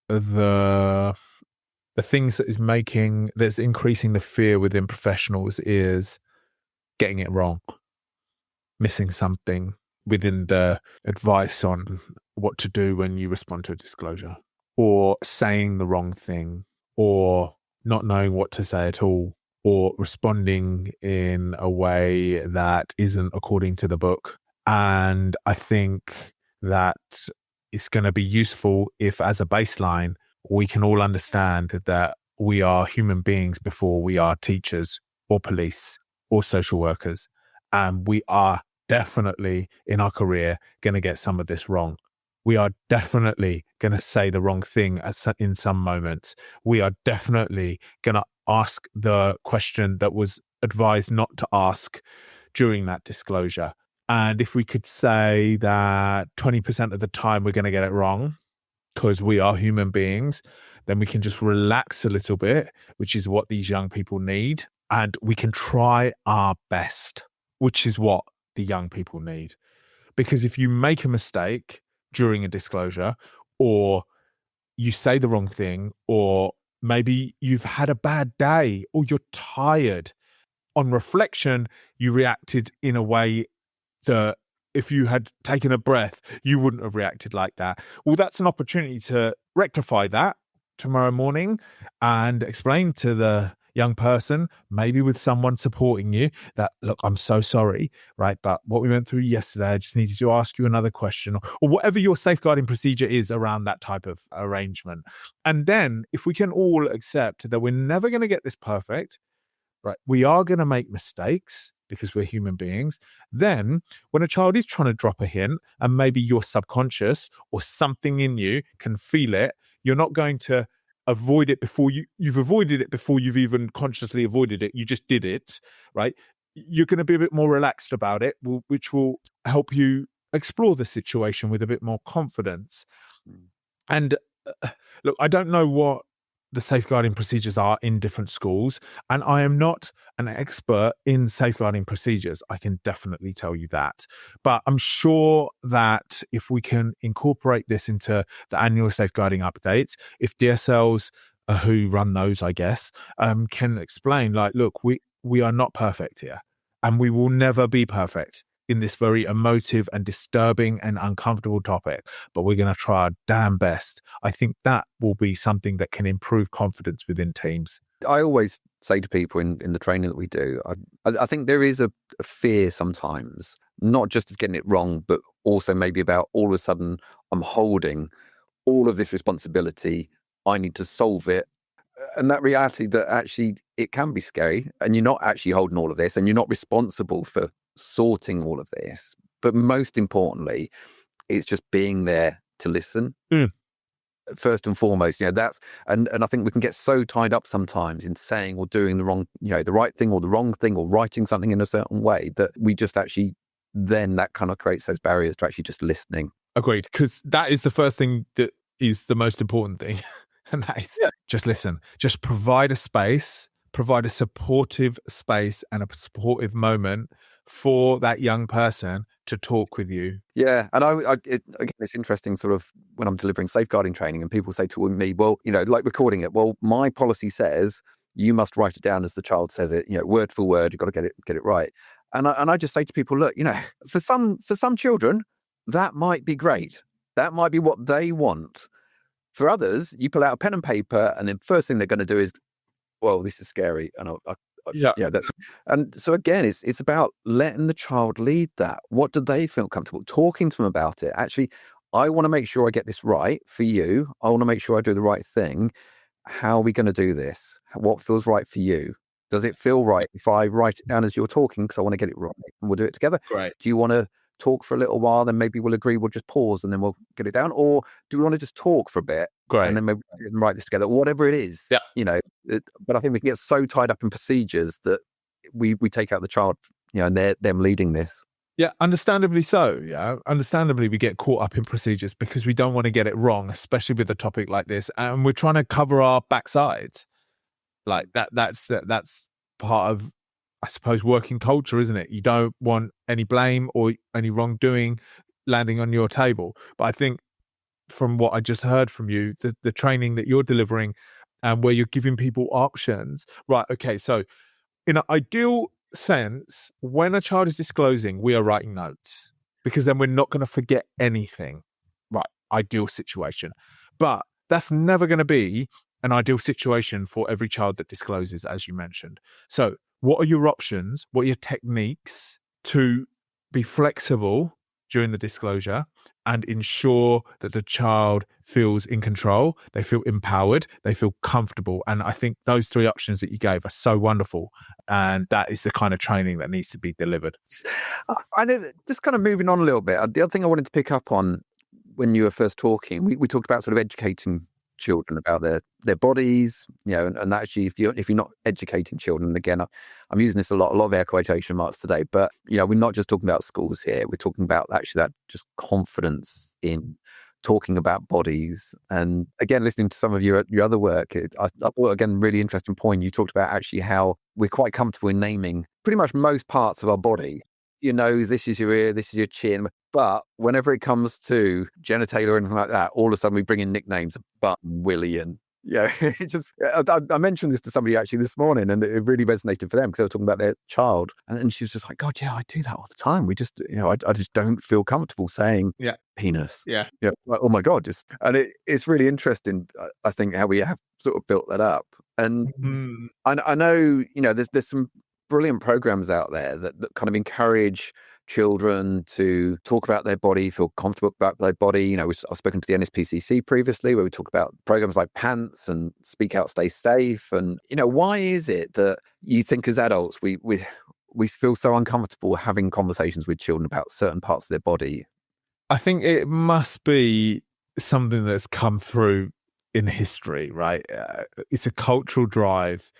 the things that's increasing the fear within professionals is getting it wrong, missing something within the advice on what to do when you respond to a disclosure, or saying the wrong thing, or not knowing what to say at all, or responding in a way that isn't according to the book. And I think that it's going to be useful if, as a baseline, we can all understand that we are human beings before we are teachers or police or social workers. And we are definitely in our career going to get some of this wrong. We are definitely going to say the wrong thing in some moments. We are definitely going to ask the question that was advised not to ask during that disclosure. And if we could say that 20% of the time we're going to get it wrong because we are human beings, then we can just relax a little bit, which is what these young people need. And we can try our best, which is what the young people need. Because if you make a mistake during a disclosure, or you say the wrong thing, or maybe you've had a bad day, or you're tired, on reflection, you reacted in a way that if you had taken a breath, you wouldn't have reacted like that. Well, that's an opportunity to rectify that tomorrow morning and explain to the young person, maybe with someone supporting you, that, look, I'm so sorry, right? But what we went through yesterday, I just needed to ask you another question, or whatever your safeguarding procedure is around that type of arrangement. And then if we can all accept that we're never going to get this perfect, right? We are going to make mistakes because we're human beings. Then when a child is trying to drop a hint and maybe your subconscious or something in you can feel it, you're not going to avoid it before you've avoided it before you've even consciously avoided it. You just did it, right? You're going to be a bit more relaxed about it, which will help you explore the situation with a bit more confidence. And look, I don't know what the safeguarding procedures are in different schools, and I am not an expert in safeguarding procedures. I can definitely tell you that. But I'm sure that if we can incorporate this into the annual safeguarding updates, if DSLs who run those, I guess, can explain, like, look, we are not perfect here, and we will never be perfect in this very emotive and disturbing and uncomfortable topic, but we're going to try our damn best. I think that will be something that can improve confidence within teams. I always say to people in the training that we do, I think there is a fear sometimes, not just of getting it wrong, but also maybe about all of a sudden I'm holding all of this responsibility. I need to solve it. And that reality that actually it can be scary, and you're not actually holding all of this, and you're not responsible for sorting all of this. But most importantly, it's just being there to listen. First and foremost, that's, and I think we can get so tied up sometimes in saying or doing the wrong, the right thing or the wrong thing, or writing something in a certain way, that we just actually, then that kind of creates those barriers to actually just listening. Agreed, because that is the first thing that is the most important thing. And that is just listen, just provide a space, provide a supportive space and a supportive moment for that young person to talk with you. Yeah. And again, it's interesting sort of when I'm delivering safeguarding training and people say to me, well, like recording it, well, my policy says you must write it down as the child says it, word for word, you've got to get it right. And I just say to people, look, for some children, that might be great. That might be what they want. For others, you pull out a pen and paper and the first thing they're going to do is, well, this is scary. And and so again, it's about letting the child lead that. What do they feel comfortable? Talking to them about it. Actually, I want to make sure I get this right for you. I want to make sure I do the right thing. How are we going to do this? What feels right for you? Does it feel right if I write it down as you're talking because I want to get it right and we'll do it together? Right. Do you want to talk for a little while, then maybe we'll agree, we'll just pause and then we'll get it down? Or do we want to just talk for a bit and then maybe write this together? Whatever it is, but I think we can get so tied up in procedures that we take out the child, and they're them leading this. Yeah, understandably so. Yeah, understandably, we get caught up in procedures because we don't want to get it wrong, especially with a topic like this, and we're trying to cover our backsides. Like that's part of, I suppose, working culture, isn't it? You don't want any blame or any wrongdoing landing on your table. But I think from what I just heard from you, the training that you're delivering and where you're giving people options, right? Okay, so in an ideal sense, when a child is disclosing, we are writing notes because then we're not going to forget anything. Right, ideal situation. But that's never going to be an ideal situation for every child that discloses, as you mentioned. So what are your options? What are your techniques to be flexible during the disclosure and ensure that the child feels in control, they feel empowered, they feel comfortable? And I think those three options that you gave are so wonderful. And that is the kind of training that needs to be delivered. I know that, just kind of moving on a little bit, the other thing I wanted to pick up on when you were first talking, we talked about sort of educating children about their bodies, and actually if you're not educating children, again, I'm using this a lot of air quotation marks today, but we're not just talking about schools here, we're talking about actually that just confidence in talking about bodies. And again, listening to some of your other work, I thought, again, really interesting point. You talked about actually how we're quite comfortable in naming pretty much most parts of our body. Your nose, this is your ear, this is your chin. But whenever it comes to genitalia or anything like that, all of a sudden we bring in nicknames, Button, Willie, and it just. I mentioned this to somebody actually this morning, and it really resonated for them because they were talking about their child, and she was just like, "God, yeah, I do that all the time. We just, I just don't feel comfortable saying penis. Yeah, like, oh my God, and it's really interesting. I think how we have sort of built that up, and I know there's some brilliant programs out there that kind of encourage children to talk about their body, feel comfortable about their body. I've spoken to the NSPCC previously where we talk about programs like Pants and Speak Out, Stay Safe. And, why is it that you think as adults, we feel so uncomfortable having conversations with children about certain parts of their body? I think it must be something that's come through in history, right? It's a cultural drive.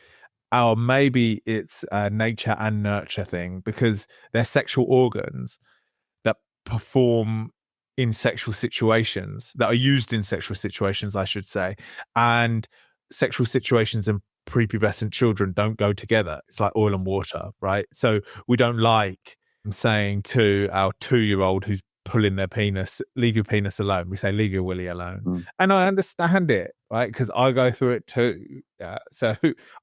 Or maybe it's a nature and nurture thing because they're sexual organs that perform in sexual situations, that are used in sexual situations, I should say. And sexual situations and prepubescent children don't go together. It's like oil and water, right? So we don't like saying to our 2-year-old who's pulling their penis, leave your penis alone. We say, leave your willy alone. And I understand it, right? Because I go through it too. So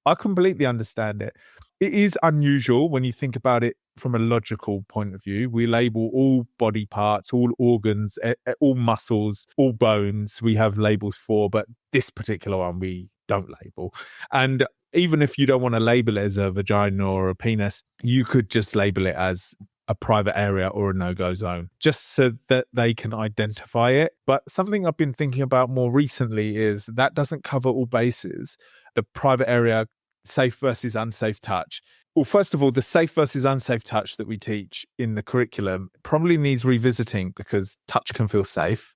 I completely understand it. It is unusual when you think about it from a logical point of view. We label all body parts, all organs, all muscles, all bones. We have labels for, but this particular one we don't label. And even if you don't want to label it as a vagina or a penis, you could just label it as a private area or a no-go zone, just so that they can identify it. But something I've been thinking about more recently is that doesn't cover all bases. The private area, safe versus unsafe touch. Well, first of all, the safe versus unsafe touch that we teach in the curriculum probably needs revisiting because touch can feel safe.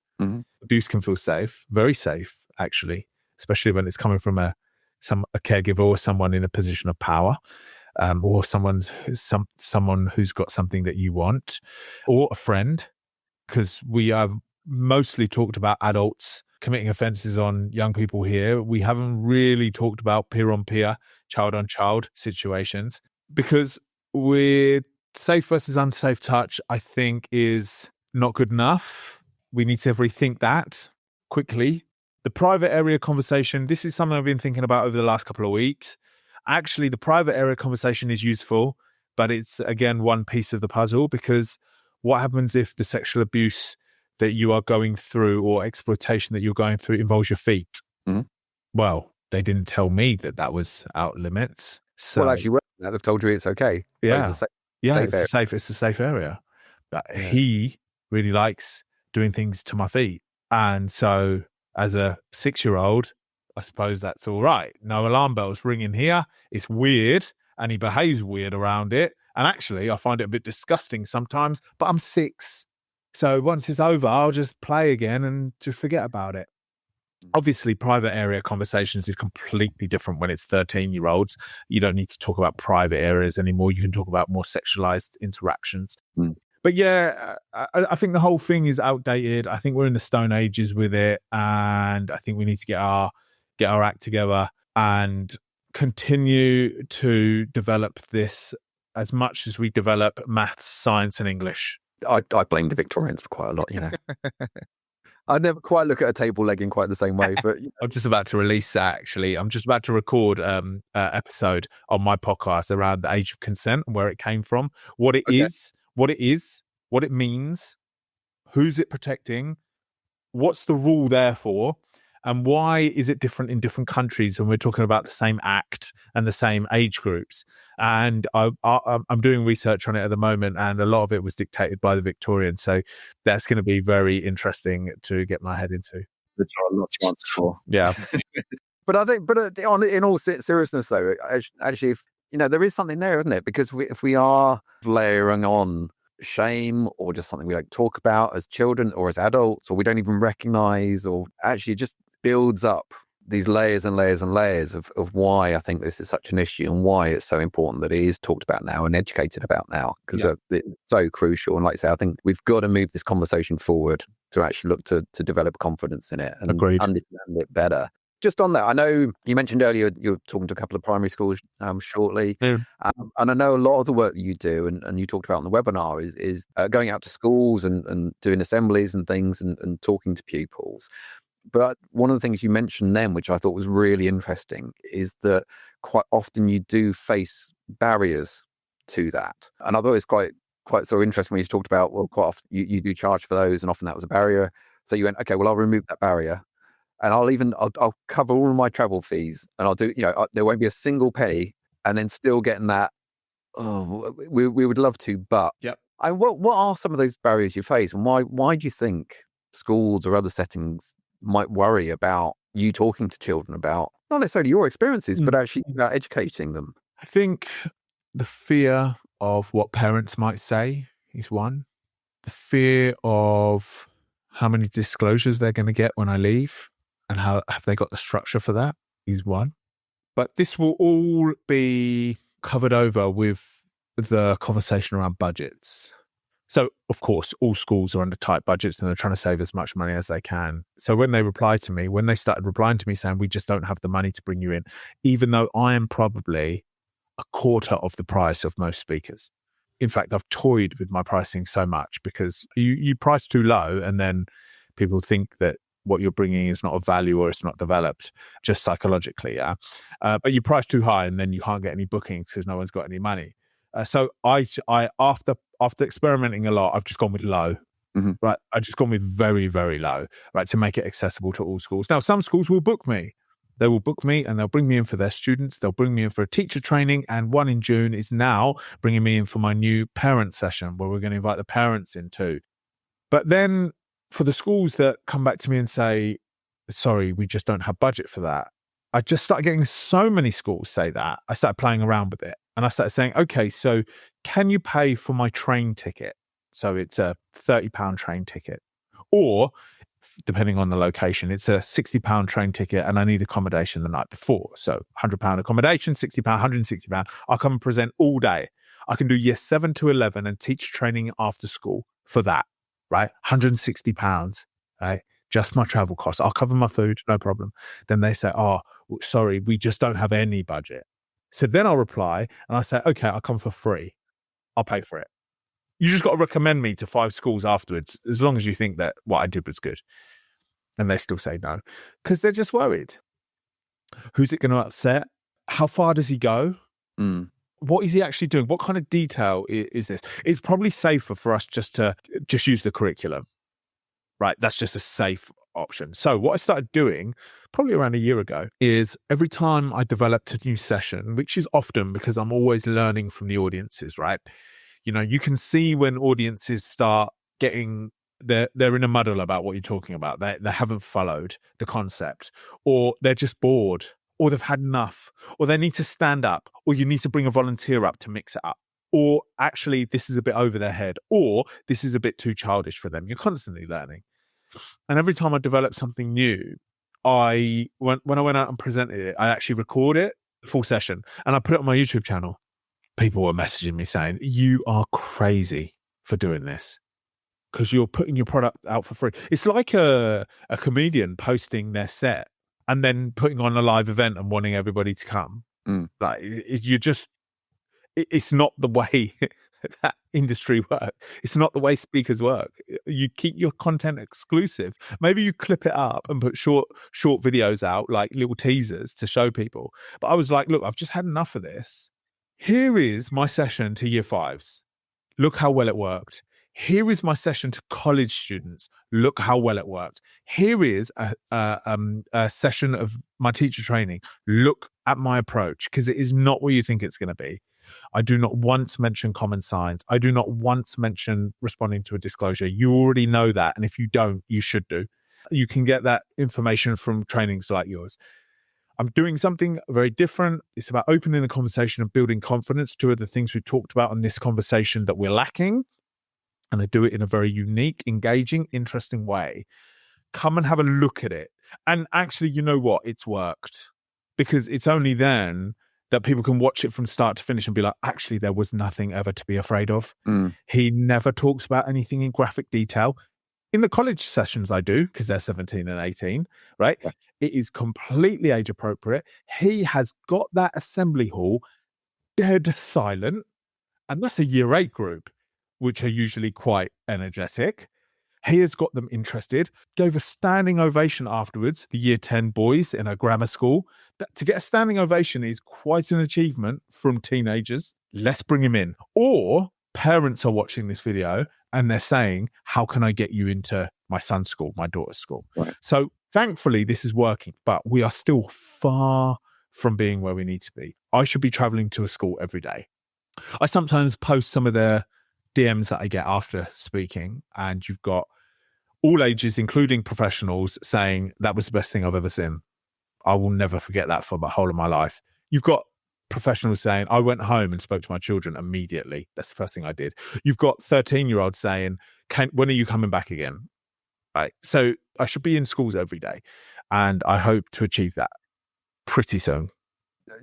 Abuse can feel safe, very safe, actually, especially when it's coming from a caregiver or someone in a position of power. Or someone who's got something that you want, or a friend, because we have mostly talked about adults committing offences on young people here. We haven't really talked about peer-on-peer, child-on-child situations, because we're safe versus unsafe touch, I think, is not good enough. We need to rethink that quickly. The private area conversation, this is something I've been thinking about over the last couple of weeks. Actually, the private area conversation is useful, but it's, again, one piece of the puzzle, because what happens if the sexual abuse that you are going through or exploitation that you're going through involves your feet? Mm-hmm. Well, they didn't tell me that was out limits. So, Well, actually, they've told you it's okay. yeah, It's a it's a safe area. But he really likes doing things to my feet. And so as a 6-year-old, I suppose that's all right. No alarm bells ringing here. It's weird, and he behaves weird around it. And actually, I find it a bit disgusting sometimes, but I'm 6. So once it's over, I'll just play again and just forget about it. Obviously, private area conversations is completely different when it's 13-year-olds. You don't need to talk about private areas anymore. You can talk about more sexualized interactions. But yeah, I think the whole thing is outdated. I think we're in the Stone Ages with it, and I think we need to get our act together and continue to develop this as much as we develop maths, science, and English. I blame the Victorians for quite a lot, I never quite look at a table leg in quite the same way, but I'm just about to release that, actually. I'm just about to record an episode on my podcast around the age of consent and where it came from, what it is, what it means, who's it protecting, what's the rule there for, and why is it different in different countries when we're talking about the same act and the same age groups. And I'm doing research on it at the moment, and a lot of it was dictated by the Victorians. So that's going to be very interesting to get my head into. Which are not to answer for. Yeah. But I think, in all seriousness, though, actually, if, there is something there, isn't it? Because if we are layering on shame or just something we don't talk about as children or as adults, or we don't even recognize, or actually just builds up these layers and layers and layers of why I think this is such an issue and why it's so important that it is talked about now and educated about now, because it's so crucial. And like I say, I think we've got to move this conversation forward to actually look to develop confidence in it and understand it better. Just on that, I know you mentioned earlier you're talking to a couple of primary schools shortly. And I know a lot of the work that you do, and you talked about on the webinar, is going out to schools and doing assemblies and things and talking to pupils. But one of the things you mentioned then, which I thought was really interesting, is that quite often you do face barriers to that. And I thought it's quite sort of interesting when you talked about, well, quite often you do charge for those, and often that was a barrier. So you went, okay, well, I'll remove that barrier. And I'll cover all of my travel fees, and I'll do, there won't be a single penny, and then still getting that, we would love to, but. And what are some of those barriers you face, and why do you think schools or other settings might worry about you talking to children about not necessarily your experiences, but actually about educating them? I think the fear of what parents might say is one. The fear of how many disclosures they're going to get when I leave, and how have they got the structure for that is one. But this will all be covered over with the conversation around budgets. So, of course, all schools are under tight budgets and they're trying to save as much money as they can. So when they started replying to me saying, we just don't have the money to bring you in, even though I am probably a quarter of the price of most speakers. In fact, I've toyed with my pricing so much because you price too low and then people think that what you're bringing is not of value or it's not developed just psychologically. But you price too high and then you can't get any bookings because no one's got any money. So I after experimenting a lot, I've just gone with low. Right. I've just gone with very, very low, right, to make it accessible to all schools. Now, some schools will book me. They will book me and they'll bring me in for their students. They'll bring me in for a teacher training. And one in June is now bringing me in for my new parent session where we're going to invite the parents in too. But then for the schools that come back to me and say, sorry, we just don't have budget for that, I just started getting so many schools say that. I started playing around with it. And I started saying, okay, so can you pay for my train ticket? So it's a £30 train ticket. Or, depending on the location, it's a £60 train ticket and I need accommodation the night before. So £100 accommodation, £60, £160. I'll come and present all day. I can do year 7 to 11 and teach training after school for that, right? £160, right? just my travel costs. I'll cover my food, no problem. Then they say, oh, sorry, we just don't have any budget. So then I'll reply and I say, okay, I'll come for free. I'll pay for it. You just got to recommend me to 5 schools afterwards, as long as you think that what I did was good. And they still say no, because they're just worried. Who's it going to upset? How far does he go? What is he actually doing? What kind of detail is this? It's probably safer for us just to use the curriculum, right? That's just a safe option. So what I started doing probably around a year ago is every time I developed a new session, which is often because I'm always learning from the audiences, right? You know, you can see when audiences start getting, they're in a muddle about what you're talking about. They haven't followed the concept, or they're just bored, or they've had enough, or they need to stand up, or you need to bring a volunteer up to mix it up, or actually this is a bit over their head, or this is a bit too childish for them. You're constantly learning. And every time I develop something new, when I went out and presented it, I actually record it, full session, and I put it on my YouTube channel. People were messaging me saying, you are crazy for doing this because you're putting your product out for free. It's like a comedian posting their set and then putting on a live event and wanting everybody to come. Like it's not the way that industry works. It's not the way speakers work. You keep your content exclusive. Maybe you clip it up and put short videos out, like little teasers to show people. But I was like, look, I've just had enough of this. Here is my session to year 5s. Look how well it worked. Here is my session to college students. Look how well it worked. Here is a session of my teacher training. Look at my approach, because it is not what you think it's going to be. I do not once mention common signs. I do not once mention responding to a disclosure. You already know that. And if you don't, you should do. You can get that information from trainings like yours. I'm doing something very different. It's about opening the conversation and building confidence. 2 of the things we talked about in this conversation that we're lacking. And I do it in a very unique, engaging, interesting way. Come and have a look at it. And actually, you know what? It's worked. Because it's only then that people can watch it from start to finish and be like, actually, there was nothing ever to be afraid of. He never talks about anything in graphic detail. In the college sessions I do, because they're 17 and 18, right? Yeah. It is completely age appropriate. He has got that assembly hall dead silent. And that's a year 8 group, which are usually quite energetic. He has got them interested, gave a standing ovation afterwards, the year 10 boys in a grammar school. To get a standing ovation is quite an achievement from teenagers. Let's bring him in. Or parents are watching this video and they're saying, how can I get you into my son's school, my daughter's school? Right. So thankfully, this is working, but we are still far from being where we need to be. I should be traveling to a school every day. I sometimes post some of the DMs that I get after speaking, and you've got all ages, including professionals, saying that was the best thing I've ever seen. I will never forget that for the whole of my life. You've got professionals saying, I went home and spoke to my children immediately. That's the first thing I did. You've got 13-year-olds saying, when are you coming back again? Right. So I should be in schools every day, and I hope to achieve that pretty soon.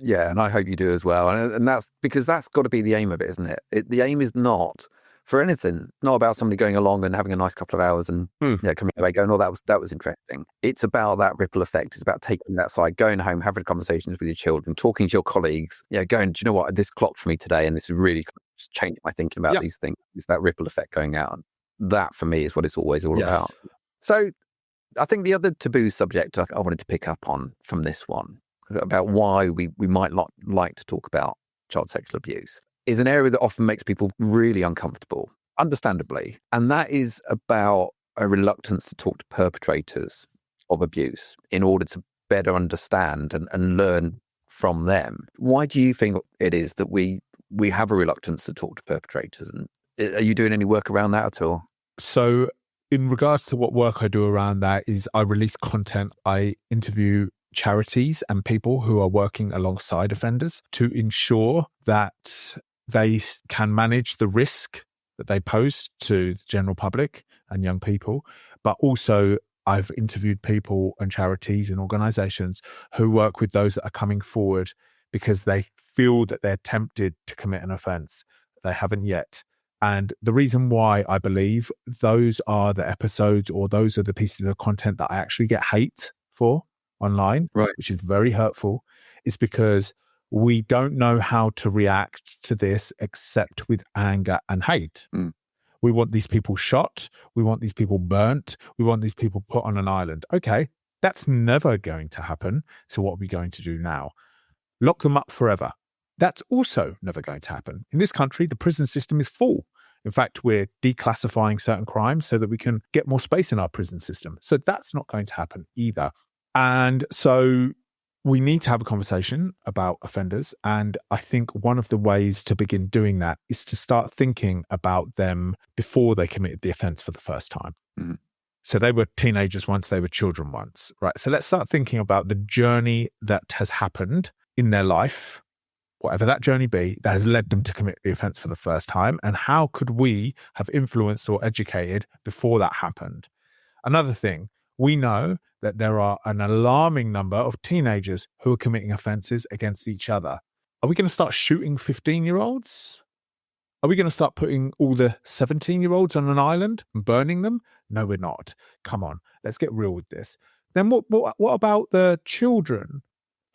Yeah, and I hope you do as well. And that's because that's got to be the aim of it, isn't it? The aim is not for anything, not about somebody going along and having a nice couple of hours and coming away going, oh, that was interesting. It's about that ripple effect. It's about taking that side, going home, having conversations with your children, talking to your colleagues, going, do you know what, this clocked for me today, and this is really just changing my thinking about these things. It's that ripple effect going out. And that for me is what it's always all about. So I think the other taboo subject I wanted to pick up on from this one, about why we might not like to talk about child sexual abuse, is an area that often makes people really uncomfortable, understandably. And that is about a reluctance to talk to perpetrators of abuse in order to better understand and learn from them. Why do you think it is that we have a reluctance to talk to perpetrators? And are you doing any work around that at all? So in regards to what work I do around that is I release content. I interview charities and people who are working alongside offenders to ensure that they can manage the risk that they pose to the general public and young people. But also I've interviewed people and charities and organizations who work with those that are coming forward because they feel that they're tempted to commit an offense. They haven't yet. And the reason why I believe those are the episodes or those are the pieces of content that I actually get hate for online, Right. which is very hurtful, is because we don't know how to react to this except with anger and hate. Mm. We want these people shot. We want these people burnt. We want these people put on an island. Okay, that's never going to happen. So what are we going to do now? Lock them up forever. That's also never going to happen. In this country, the prison system is full. In fact, we're declassifying certain crimes so that we can get more space in our prison system. So that's not going to happen either. And so we need to have a conversation about offenders. And I think one of the ways to begin doing that is to start thinking about them before they committed the offense for the first time. Mm-hmm. So they were teenagers once, they were children once, right? So let's start thinking about the journey that has happened in their life, whatever that journey be, that has led them to commit the offense for the first time. And how could we have influenced or educated before that happened? Another thing, we know that there are an alarming number of teenagers who are committing offenses against each other. Are we going to start shooting 15-year-olds? Are we going to start putting all the 17-year-olds on an island and burning them? No, we're not. Come on, let's get real with this. Then what about the children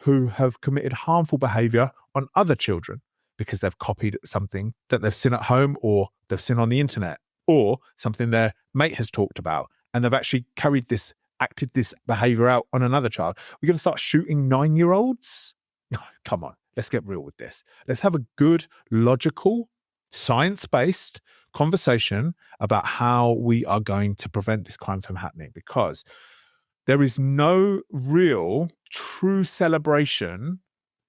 who have committed harmful behavior on other children because they've copied something that they've seen at home or they've seen on the internet or something their mate has talked about and they've actually acted this behavior out on another child? We're going to start shooting 9-year-olds? Come on, let's get real with this. Let's have a good, logical, science-based conversation about how we are going to prevent this crime from happening, because there is no real true celebration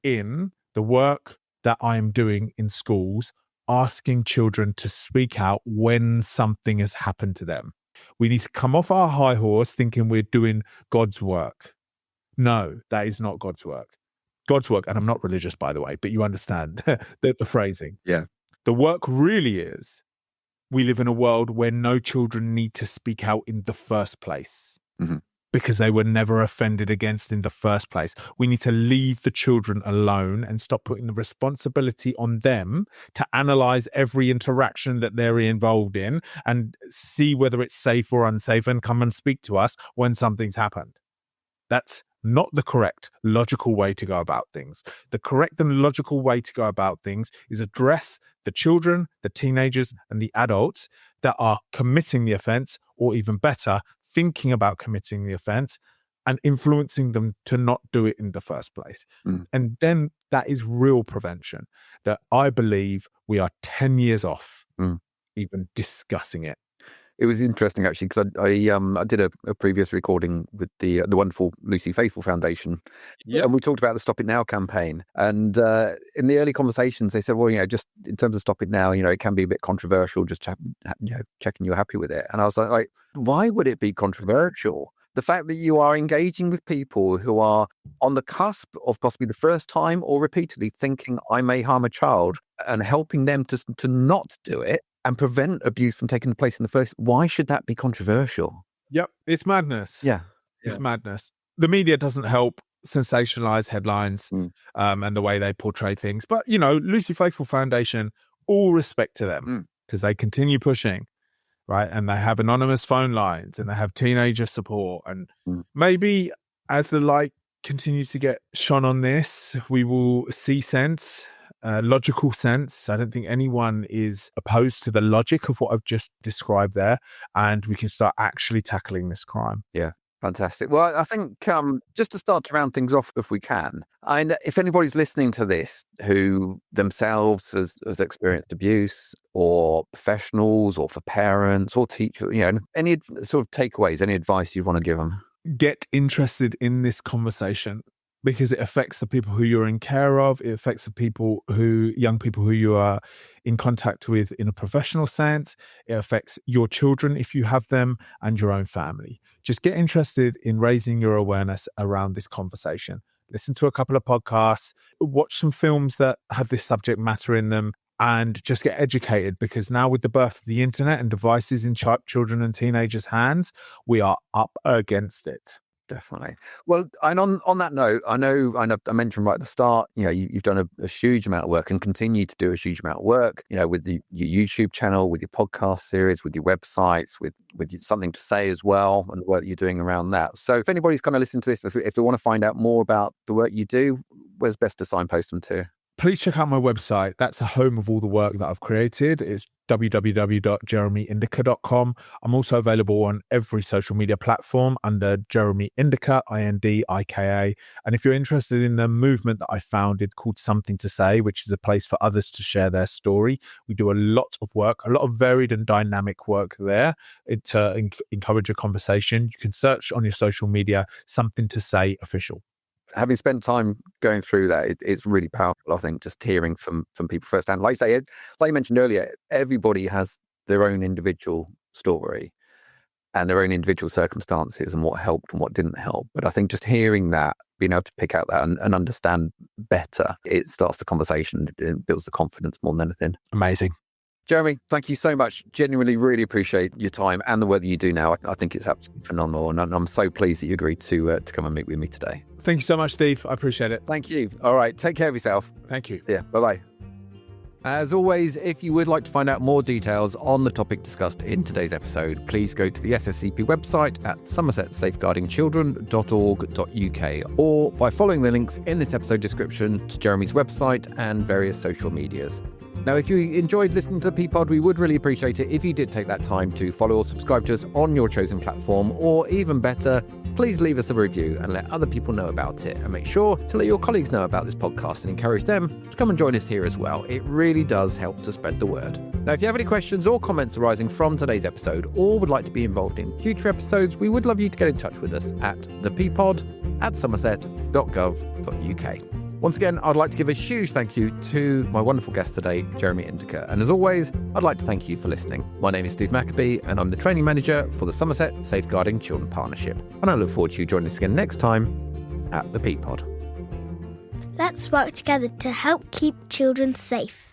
in the work that I am doing in schools, asking children to speak out when something has happened to them. We need to come off our high horse thinking we're doing God's work. No, that is not God's work. God's work, and I'm not religious, by the way, but you understand the phrasing. Yeah. The work really is, we live in a world where no children need to speak out in the first place. Mm-hmm. Because they were never offended against in the first place. We need to leave the children alone and stop putting the responsibility on them to analyze every interaction that they're involved in and see whether it's safe or unsafe and come and speak to us when something's happened. That's not the correct logical way to go about things. The correct and logical way to go about things is address the children, the teenagers, and the adults that are committing the offense, or even better, thinking about committing the offense and influencing them to not do it in the first place. Mm. And then that is real prevention that I believe we are 10 years off even discussing it. It was interesting, actually, because I did a previous recording with the wonderful Lucy Faithful Foundation. Yep. And we talked about the Stop It Now campaign. And in the early conversations, they said, well, just in terms of Stop It Now, it can be a bit controversial, just checking you're happy with it. And I was like, why would it be controversial? The fact that you are engaging with people who are on the cusp of possibly the first time or repeatedly thinking I may harm a child and helping them to not do it and prevent abuse from taking place in the first. Why should that be controversial? Yep, it's madness. Yeah. It's madness. The media doesn't help sensationalize headlines and the way they portray things. But, Lucy Faithful Foundation, all respect to them because they continue pushing, right? And they have anonymous phone lines and they have teenager support. And maybe as the light continues to get shone on this, we will see sense. Logical sense. I don't think anyone is opposed to the logic of what I've just described there, and we can start actually tackling this crime. Yeah, fantastic. Well, I think just to start to round things off, if we can, and if anybody's listening to this who themselves has experienced abuse, or professionals, or for parents, or teachers, any sort of takeaways, any advice you want to give them? Get interested in this conversation, because it affects the people who you're in care of. It affects the young people who you are in contact with in a professional sense. It affects your children, if you have them, and your own family. Just get interested in raising your awareness around this conversation. Listen to a couple of podcasts, watch some films that have this subject matter in them, and just get educated, because now with the birth of the internet and devices in children and teenagers' hands, we are up against it. Definitely. Well, and on that note, I know I mentioned right at the start, you've done a huge amount of work and continue to do a huge amount of work, with your YouTube channel, with your podcast series, with your websites, with something to say as well, and the work that you're doing around that. So if anybody's kind of listening to this, if they want to find out more about the work you do, where's best to signpost them to? Please check out my website. That's the home of all the work that I've created. It's www.jeremyindika.com. I'm also available on every social media platform under Jeremy Indika, INDIKA. And if you're interested in the movement that I founded called Something to Say, which is a place for others to share their story, we do a lot of work, a lot of varied and dynamic work there to encourage a conversation. You can search on your social media, Something to Say Official. Having spent time going through that, it's really powerful, I think, just hearing from people firsthand. Like I say, like you mentioned earlier, everybody has their own individual story and their own individual circumstances and what helped and what didn't help. But I think just hearing that, being able to pick out that and understand better, it starts the conversation, it builds the confidence more than anything. Amazing. Jeremy, thank you so much. Genuinely really appreciate your time and the work that you do now. I think it's absolutely phenomenal. And I'm so pleased that you agreed to come and meet with me today. Thank you so much, Steve. I appreciate it. Thank you. All right. Take care of yourself. Thank you. Yeah. Bye-bye. As always, if you would like to find out more details on the topic discussed in today's episode, please go to the SSCP website at somersetsafeguardingchildren.org.uk or by following the links in this episode description to Jeremy's website and various social medias. Now, if you enjoyed listening to the Peapod, we would really appreciate it if you did take that time to follow or subscribe to us on your chosen platform, or even better, please leave us a review and let other people know about it. And make sure to let your colleagues know about this podcast and encourage them to come and join us here as well. It really does help to spread the word. Now, if you have any questions or comments arising from today's episode or would like to be involved in future episodes, we would love you to get in touch with us at thepeapod@somerset.gov.uk. Once again, I'd like to give a huge thank you to my wonderful guest today, Jeremy Indika. And as always, I'd like to thank you for listening. My name is Steve Maccabee, and I'm the training manager for the Somerset Safeguarding Children Partnership. And I look forward to you joining us again next time at the Peapod. Let's work together to help keep children safe.